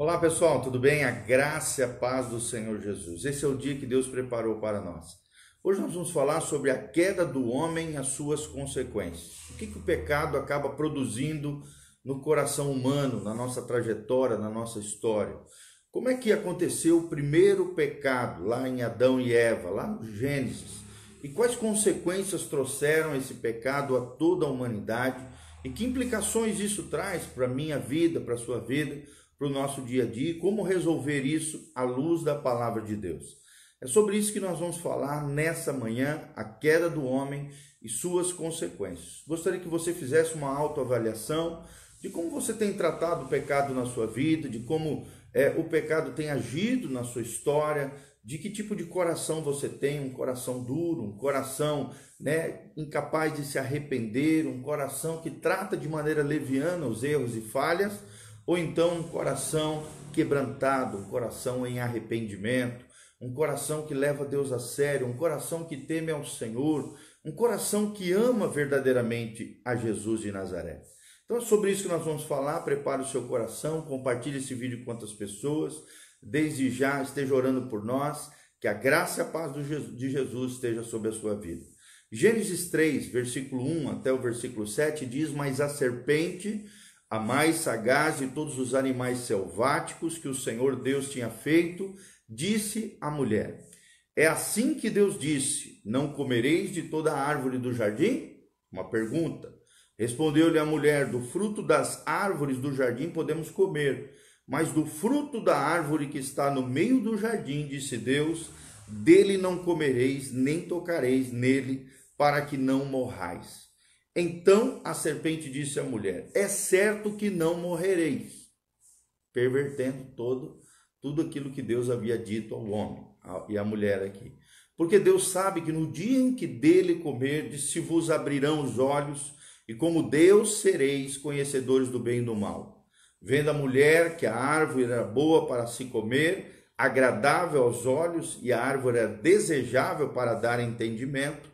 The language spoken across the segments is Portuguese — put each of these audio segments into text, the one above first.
Olá pessoal, tudo bem? A graça e a paz do Senhor Jesus. Esse é o dia que Deus preparou para nós. Hoje nós vamos falar sobre a queda do homem e as suas consequências. O que o pecado acaba produzindo no coração humano, na nossa trajetória, na nossa história. Como é que aconteceu o primeiro pecado lá em Adão e Eva, lá no Gênesis? E quais consequências trouxeram esse pecado a toda a humanidade? E que implicações isso traz para a minha vida, para a sua vida, para o nosso dia a dia, e como resolver isso à luz da palavra de Deus. É sobre isso que nós vamos falar nessa manhã, a queda do homem e suas consequências. Gostaria que você fizesse uma autoavaliação de como você tem tratado o pecado na sua vida, de como o pecado tem agido na sua história, de que tipo de coração você tem, um coração duro, um coração incapaz de se arrepender, um coração que trata de maneira leviana os erros e falhas, ou então um coração quebrantado, um coração em arrependimento, um coração que leva Deus a sério, um coração que teme ao Senhor, um coração que ama verdadeiramente a Jesus de Nazaré. Então é sobre isso que nós vamos falar. Prepare o seu coração, compartilhe esse vídeo com outras pessoas, desde já esteja orando por nós, que a graça e a paz de Jesus esteja sobre a sua vida. Gênesis 3, versículo 1 até o versículo 7 diz: mas a serpente, a mais sagaz de todos os animais selváticos que o Senhor Deus tinha feito, disse à mulher: é assim que Deus disse, não comereis de toda a árvore do jardim? Uma pergunta. Respondeu-lhe a mulher: do fruto das árvores do jardim podemos comer, mas do fruto da árvore que está no meio do jardim, disse Deus, dele não comereis, nem tocareis nele, para que não morrais. Então a serpente disse à mulher: é certo que não morrereis, pervertendo tudo aquilo que Deus havia dito ao homem e à mulher aqui. Porque Deus sabe que no dia em que dele comerdes, se vos abrirão os olhos, e como Deus sereis conhecedores do bem e do mal. Vendo a mulher que a árvore era boa para se comer, agradável aos olhos, e a árvore era desejável para dar entendimento,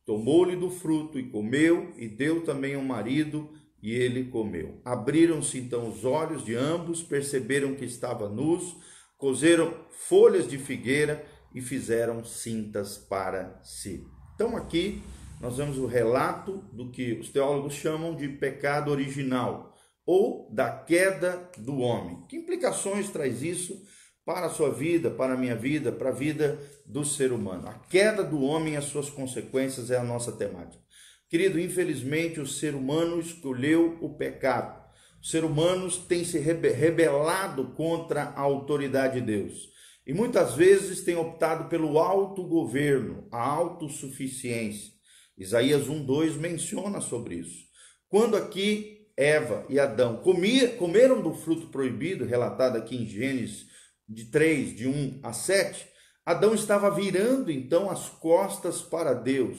tomou-lhe do fruto e comeu, e deu também ao marido, e ele comeu. Abriram-se então os olhos de ambos, perceberam que estavam nus, cozeram folhas de figueira e fizeram cintas para si. Então aqui nós vemos o relato do que os teólogos chamam de pecado original, ou da queda do homem. Que implicações traz isso para a sua vida, para a minha vida, para a vida do ser humano? A queda do homem e as suas consequências é a nossa temática. Querido, infelizmente o ser humano escolheu o pecado. O ser humano tem se rebelado contra a autoridade de Deus. E muitas vezes tem optado pelo autogoverno, a autossuficiência. Isaías 1:2 menciona sobre isso. Quando aqui Eva e Adão comeram do fruto proibido, relatado aqui em Gênesis de 3, de 1 a 7, Adão estava virando então as costas para Deus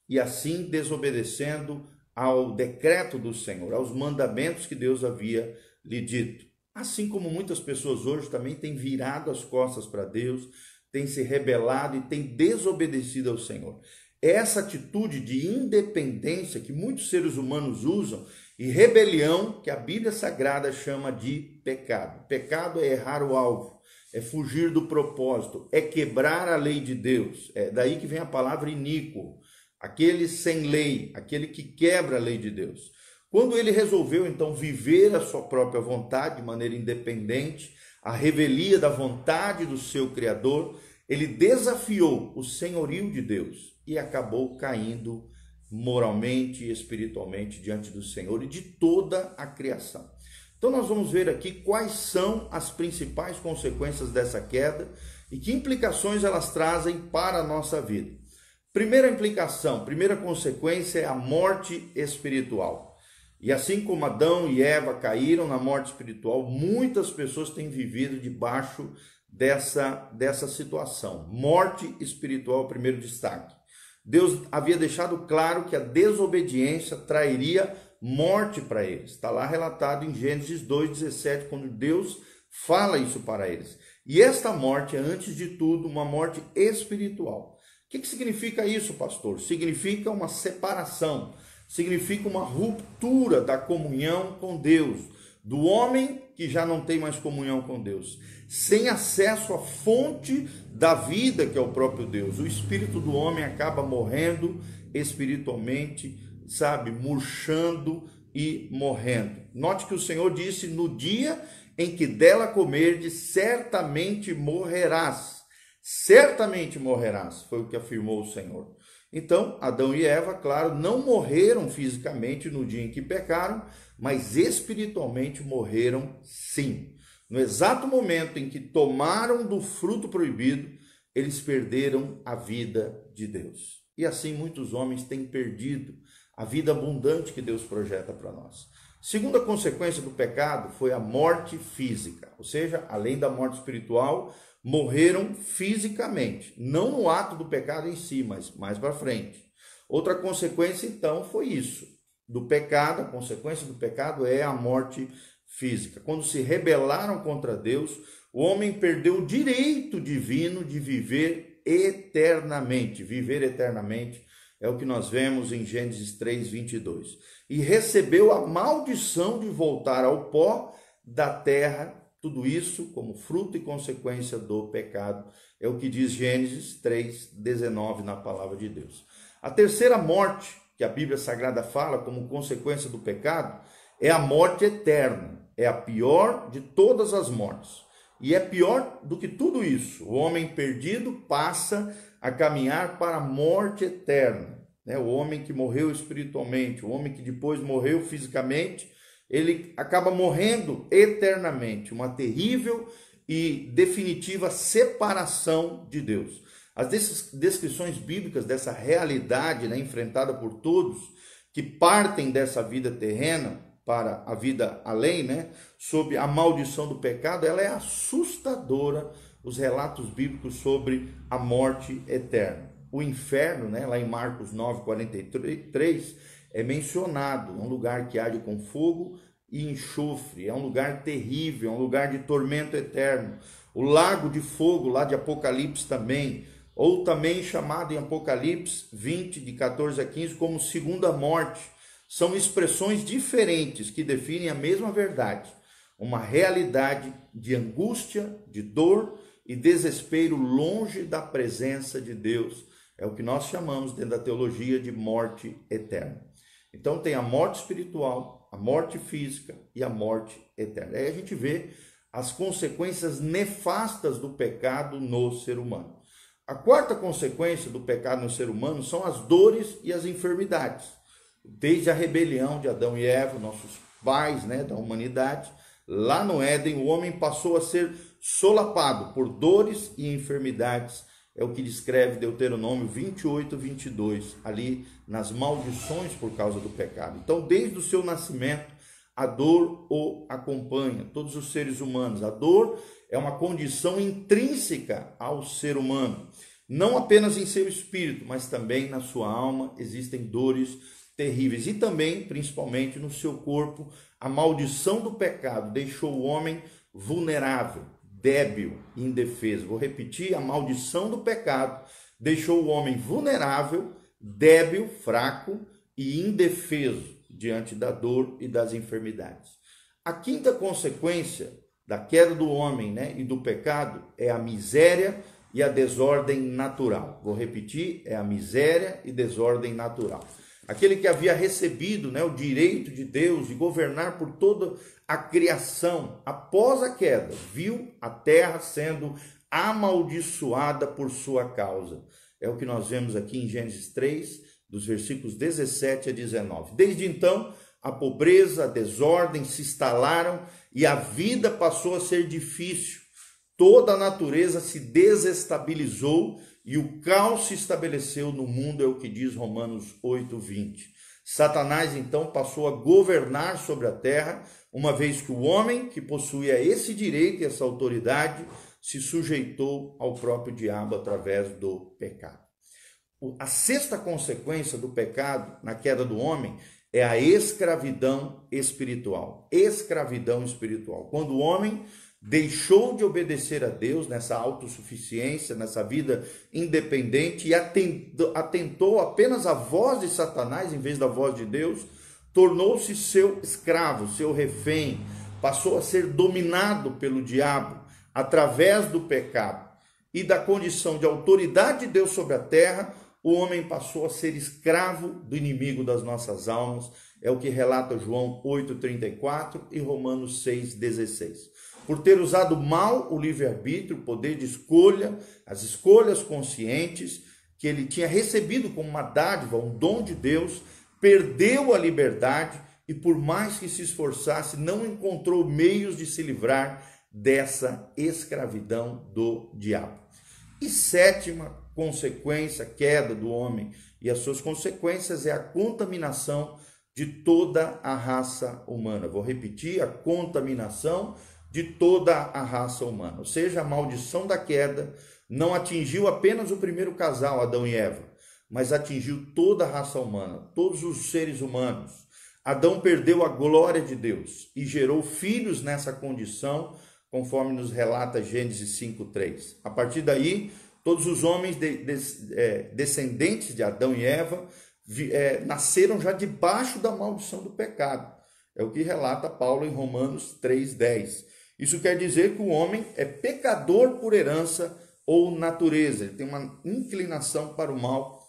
e assim desobedecendo ao decreto do Senhor, aos mandamentos que Deus havia lhe dito. Assim como muitas pessoas hoje também têm virado as costas para Deus, têm se rebelado e têm desobedecido ao Senhor. Essa atitude de independência que muitos seres humanos usam e rebelião que a Bíblia Sagrada chama de pecado. Pecado é errar o alvo, é fugir do propósito, é quebrar a lei de Deus. É daí que vem a palavra iníquo, aquele sem lei, aquele que quebra a lei de Deus. Quando ele resolveu então viver a sua própria vontade de maneira independente, a revelia da vontade do seu Criador, ele desafiou o senhorio de Deus e acabou caindo moralmente e espiritualmente diante do Senhor e de toda a criação. Então nós vamos ver aqui quais são as principais consequências dessa queda e que implicações elas trazem para a nossa vida. Primeira implicação, primeira consequência é a morte espiritual. E assim como Adão e Eva caíram na morte espiritual, muitas pessoas têm vivido debaixo dessa situação. Morte espiritual, primeiro destaque. Deus havia deixado claro que a desobediência trairia morte para eles. Está lá relatado em Gênesis 2:17, quando Deus fala isso para eles. E esta morte é, antes de tudo, uma morte espiritual. O que significa isso, pastor? Significa uma separação, significa uma ruptura da comunhão com Deus, do homem que já não tem mais comunhão com Deus, sem acesso à fonte da vida que é o próprio Deus. O espírito do homem acaba morrendo espiritualmente, sabe, murchando e morrendo. Note que o Senhor disse: no dia em que dela comerdes, certamente morrerás. Certamente morrerás, foi o que afirmou o Senhor. Então, Adão e Eva, claro, não morreram fisicamente no dia em que pecaram, mas espiritualmente morreram sim. No exato momento em que tomaram do fruto proibido, eles perderam a vida de Deus. E assim muitos homens têm perdido a vida abundante que Deus projeta para nós. Segunda consequência do pecado foi a morte física, ou seja, além da morte espiritual, morreram fisicamente, não no ato do pecado em si, mas mais para frente. Outra consequência, então, foi isso, do pecado. A consequência do pecado é a morte física. Quando se rebelaram contra Deus, o homem perdeu o direito divino de viver eternamente. Viver eternamente é o que nós vemos em Gênesis 3:22. E recebeu a maldição de voltar ao pó da terra. Tudo isso como fruto e consequência do pecado. É o que diz Gênesis 3:19 na palavra de Deus. A terceira morte que a Bíblia Sagrada fala como consequência do pecado é a morte eterna. É a pior de todas as mortes. E é pior do que tudo isso. O homem perdido passa a caminhar para a morte eterna. O homem que morreu espiritualmente, o homem que depois morreu fisicamente, ele acaba morrendo eternamente. Uma terrível e definitiva separação de Deus. As descrições bíblicas dessa realidade, enfrentada por todos que partem dessa vida terrena para a vida além, sob a maldição do pecado, ela é assustadora. Os relatos bíblicos sobre a morte eterna. O inferno, lá em Marcos 9:43, é mencionado. É um lugar que arde com fogo e enxofre. É um lugar terrível, é um lugar de tormento eterno. O lago de fogo, lá de Apocalipse também, ou também chamado em Apocalipse 20, de 14 a 15, como segunda morte. São expressões diferentes que definem a mesma verdade. Uma realidade de angústia, de dor e desespero longe da presença de Deus. É o que nós chamamos dentro da teologia de morte eterna. Então tem a morte espiritual, a morte física e a morte eterna. Aí a gente vê as consequências nefastas do pecado no ser humano. A quarta consequência do pecado no ser humano são as dores e as enfermidades. Desde a rebelião de Adão e Eva, nossos pais, da humanidade, lá no Éden, o homem passou a ser solapado por dores e enfermidades. É o que descreve Deuteronômio 28:22, ali nas maldições por causa do pecado. Então, desde o seu nascimento, a dor o acompanha, todos os seres humanos. A dor é uma condição intrínseca ao ser humano. Não apenas em seu espírito, mas também na sua alma existem dores terríveis. E também, principalmente, no seu corpo, a maldição do pecado deixou o homem vulnerável, débil e indefeso. Vou repetir: a maldição do pecado deixou o homem vulnerável, débil, fraco e indefeso diante da dor e das enfermidades. A quinta consequência da queda do homem, e do pecado é a miséria e a desordem natural. Vou repetir: é a miséria e desordem natural. Aquele que havia recebido, o direito de Deus de governar por toda a criação, após a queda, viu a terra sendo amaldiçoada por sua causa. É o que nós vemos aqui em Gênesis 3, dos versículos 17 a 19. Desde então, a pobreza, a desordem se instalaram e a vida passou a ser difícil. Toda a natureza se desestabilizou e o caos se estabeleceu no mundo, é o que diz Romanos 8:20. Satanás, então, passou a governar sobre a terra, uma vez que o homem, que possuía esse direito e essa autoridade, se sujeitou ao próprio diabo através do pecado. A sexta consequência do pecado na queda do homem é a escravidão espiritual. Escravidão espiritual. Quando o homem deixou de obedecer a Deus nessa autossuficiência, nessa vida independente e atentou apenas à voz de Satanás em vez da voz de Deus, tornou-se seu escravo, seu refém, passou a ser dominado pelo diabo através do pecado e da condição de autoridade de Deus sobre a terra, o homem passou a ser escravo do inimigo das nossas almas. É o que relata João 8,34 e Romanos 6,16. Por ter usado mal o livre-arbítrio, o poder de escolha, as escolhas conscientes que ele tinha recebido como uma dádiva, um dom de Deus, perdeu a liberdade e, por mais que se esforçasse, não encontrou meios de se livrar dessa escravidão do diabo. E sétima consequência, queda do homem e as suas consequências, é a contaminação de toda a raça humana. Vou repetir: a contaminação de toda a raça humana. Ou seja, a maldição da queda não atingiu apenas o primeiro casal, Adão e Eva, mas atingiu toda a raça humana, todos os seres humanos. Adão perdeu a glória de Deus e gerou filhos nessa condição, conforme nos relata Gênesis 5:3. A partir daí, todos os homens descendentes de Adão e Eva nasceram já debaixo da maldição do pecado. É o que relata Paulo em Romanos 3:10. Isso quer dizer que o homem é pecador por herança ou natureza. Ele tem uma inclinação para o mal.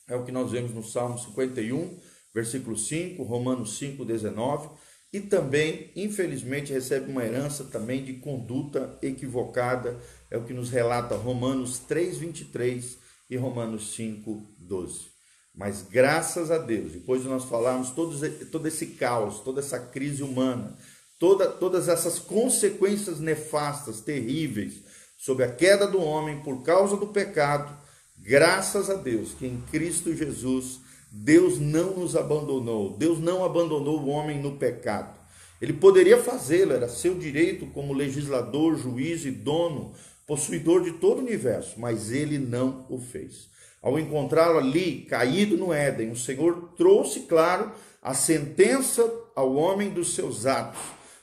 É o que nós vemos no Salmo 51, versículo 5, Romanos 5:19. E também, infelizmente, recebe uma herança também de conduta equivocada. É o que nos relata Romanos 3:23 e Romanos 5:12. Mas graças a Deus, depois de nós falarmos todo esse caos, toda essa crise humana, todas essas consequências nefastas, terríveis, sobre a queda do homem por causa do pecado, graças a Deus que em Cristo Jesus, Deus não nos abandonou. Deus não abandonou o homem no pecado. Ele poderia fazê-lo, era seu direito como legislador, juiz e dono, possuidor de todo o universo, mas ele não o fez. Ao encontrá-lo ali, caído no Éden, o Senhor trouxe, claro, a sentença ao homem dos seus atos,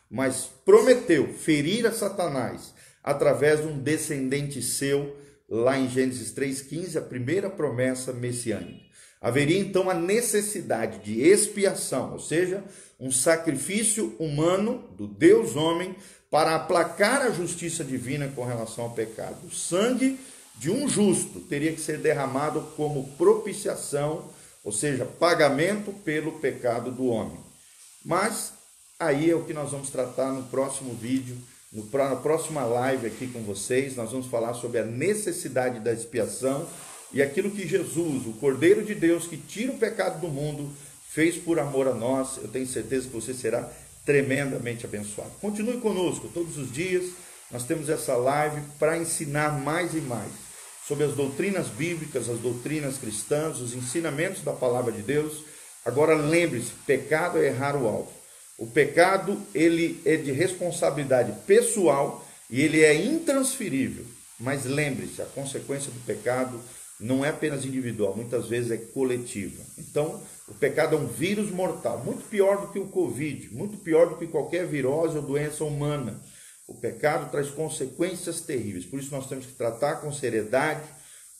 mas prometeu ferir a Satanás através de um descendente seu, lá em Gênesis 3:15, a primeira promessa messiânica. Haveria então a necessidade de expiação, ou seja, um sacrifício humano do Deus homem para aplacar a justiça divina com relação ao pecado. O sangue de um justo teria que ser derramado como propiciação, ou seja, pagamento pelo pecado do homem. Mas aí é o que nós vamos tratar no próximo vídeo, na próxima live aqui com vocês. Nós vamos falar sobre a necessidade da expiação e aquilo que Jesus, o Cordeiro de Deus, que tira o pecado do mundo, fez por amor a nós. Eu tenho certeza que você será tremendamente abençoado. Continue conosco todos os dias. Nós temos essa live para ensinar mais e mais sobre as doutrinas bíblicas, as doutrinas cristãs, os ensinamentos da palavra de Deus. Agora lembre-se, pecado é errar o alvo. O pecado, ele é de responsabilidade pessoal e ele é intransferível. Mas lembre-se, a consequência do pecado não é apenas individual, muitas vezes é coletiva. Então, o pecado é um vírus mortal, muito pior do que o Covid, muito pior do que qualquer virose ou doença humana. O pecado traz consequências terríveis, por isso nós temos que tratar com seriedade,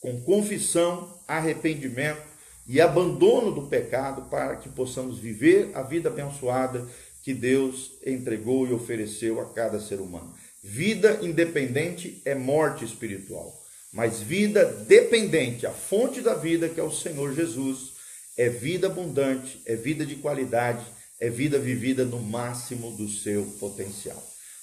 com confissão, arrependimento e abandono do pecado para que possamos viver a vida abençoada que Deus entregou e ofereceu a cada ser humano. Vida independente é morte espiritual, mas vida dependente, a fonte da vida, que é o Senhor Jesus, é vida abundante, é vida de qualidade, é vida vivida no máximo do seu potencial.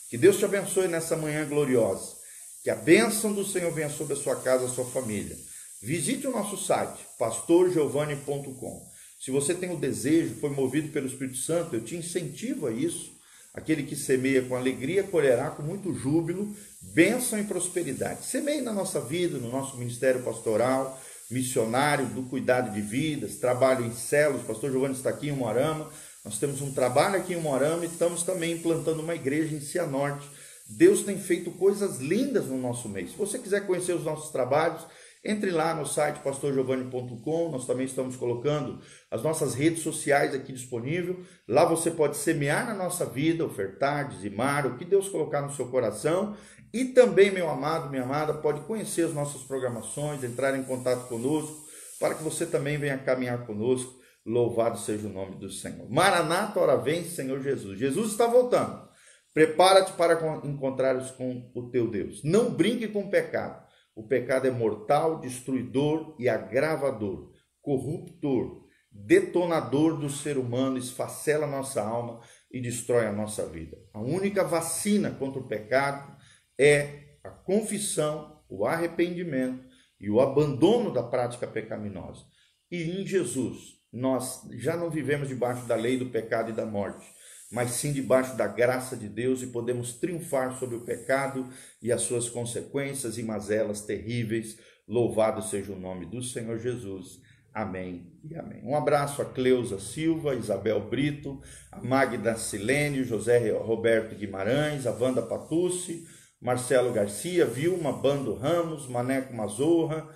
Que Deus te abençoe nessa manhã gloriosa. Que a bênção do Senhor venha sobre a sua casa, a sua família. Visite o nosso site, pastorgiovanni.com. Se você tem o desejo, foi movido pelo Espírito Santo, eu te incentivo a isso. Aquele que semeia com alegria colherá com muito júbilo, bênção e prosperidade. Semeie na nossa vida, no nosso ministério pastoral, missionário, do cuidado de vidas, trabalho em células. O pastor Giovanni está aqui em Umuarama. Nós temos um trabalho aqui em Umuarama e estamos também implantando uma igreja em Cianorte. Deus tem feito coisas lindas no nosso meio. Se você quiser conhecer os nossos trabalhos, entre lá no site pastorgiovanni.com. Nós também estamos colocando as nossas redes sociais aqui disponíveis. Lá você pode semear na nossa vida, ofertar, dizimar, o que Deus colocar no seu coração. E também, meu amado, minha amada, pode conhecer as nossas programações, entrar em contato conosco, para que você também venha caminhar conosco. Louvado seja o nome do Senhor. Maranata, ora vem, Senhor Jesus. Jesus está voltando. Prepara-te para encontrares com o teu Deus. Não brinque com o pecado. O pecado é mortal, destruidor e agravador, corruptor, detonador do ser humano, esfacela a nossa alma e destrói a nossa vida. A única vacina contra o pecado é a confissão, o arrependimento e o abandono da prática pecaminosa. E em Jesus, nós já não vivemos debaixo da lei do pecado e da morte, mas sim debaixo da graça de Deus, e podemos triunfar sobre o pecado e as suas consequências e mazelas terríveis. Louvado seja o nome do Senhor Jesus. Amém e amém. Um abraço a Cleusa Silva, Isabel Brito, a Magda Silene, José Roberto Guimarães, a Wanda Patucci, Marcelo Garcia, Vilma Bando Ramos, Maneco Mazorra,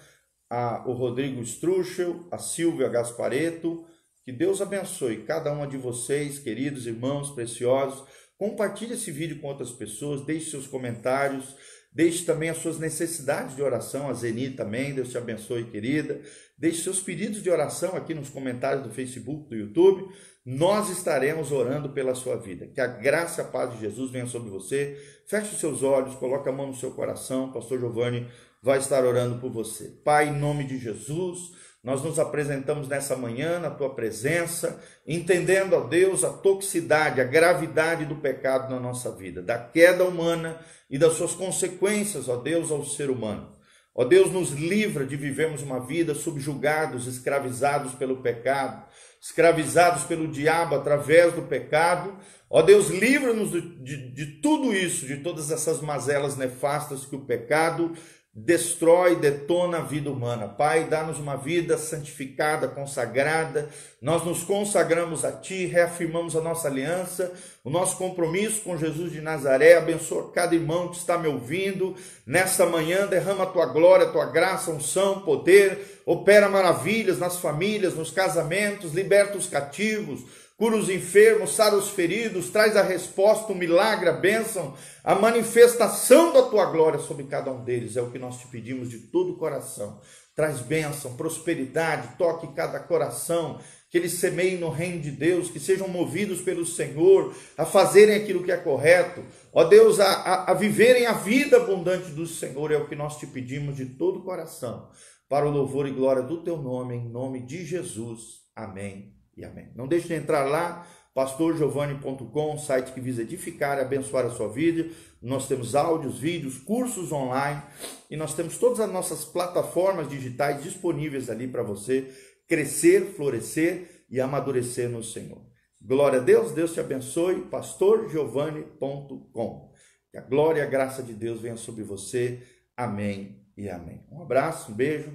o Rodrigo Struchel, a Silvia Gaspareto. Que Deus abençoe cada uma de vocês, queridos irmãos preciosos. Compartilhe esse vídeo com outras pessoas, deixe seus comentários, deixe também as suas necessidades de oração, a Zeni também, Deus te abençoe, querida. Deixe seus pedidos de oração aqui nos comentários do Facebook, do YouTube. Nós estaremos orando pela sua vida. Que a graça e a paz de Jesus venha sobre você. Feche os seus olhos, coloque a mão no seu coração. Pastor Giovanni vai estar orando por você. Pai, em nome de Jesus, nós nos apresentamos nessa manhã na tua presença, entendendo, ó Deus, a toxicidade, a gravidade do pecado na nossa vida, da queda humana e das suas consequências, ó Deus, ao ser humano. Ó Deus, nos livra de vivermos uma vida subjugados, escravizados pelo pecado, escravizados pelo diabo através do pecado. Ó Deus, livra-nos de tudo isso, de todas essas mazelas nefastas que o pecado destrói, detona a vida humana. Pai, dá-nos uma vida santificada, consagrada. Nós nos consagramos a Ti, reafirmamos a nossa aliança, o nosso compromisso com Jesus de Nazaré. Abençoa cada irmão que está me ouvindo nesta manhã. Derrama a Tua glória, a Tua graça, unção, poder. Opera maravilhas nas famílias, nos casamentos. Liberta os cativos, cura os enfermos, sara os feridos, traz a resposta, o milagre, a bênção, a manifestação da Tua glória sobre cada um deles. É o que nós te pedimos de todo o coração. Traz bênção, prosperidade, toque cada coração, que eles semeiem no reino de Deus, que sejam movidos pelo Senhor, a fazerem aquilo que é correto. Ó Deus, a viverem a vida abundante do Senhor, é o que nós te pedimos de todo o coração, para o louvor e glória do Teu nome, em nome de Jesus. Amém e amém. Não deixe de entrar lá, pastorgiovanni.com, site que visa edificar e abençoar a sua vida. Nós temos áudios, vídeos, cursos online, e nós temos todas as nossas plataformas digitais disponíveis ali para você crescer, florescer e amadurecer no Senhor. Glória a Deus, Deus te abençoe, pastorgiovanni.com. Que a glória e a graça de Deus venha sobre você. Amém e amém. Um abraço, um beijo,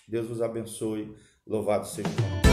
Deus vos abençoe, louvado seja o nome.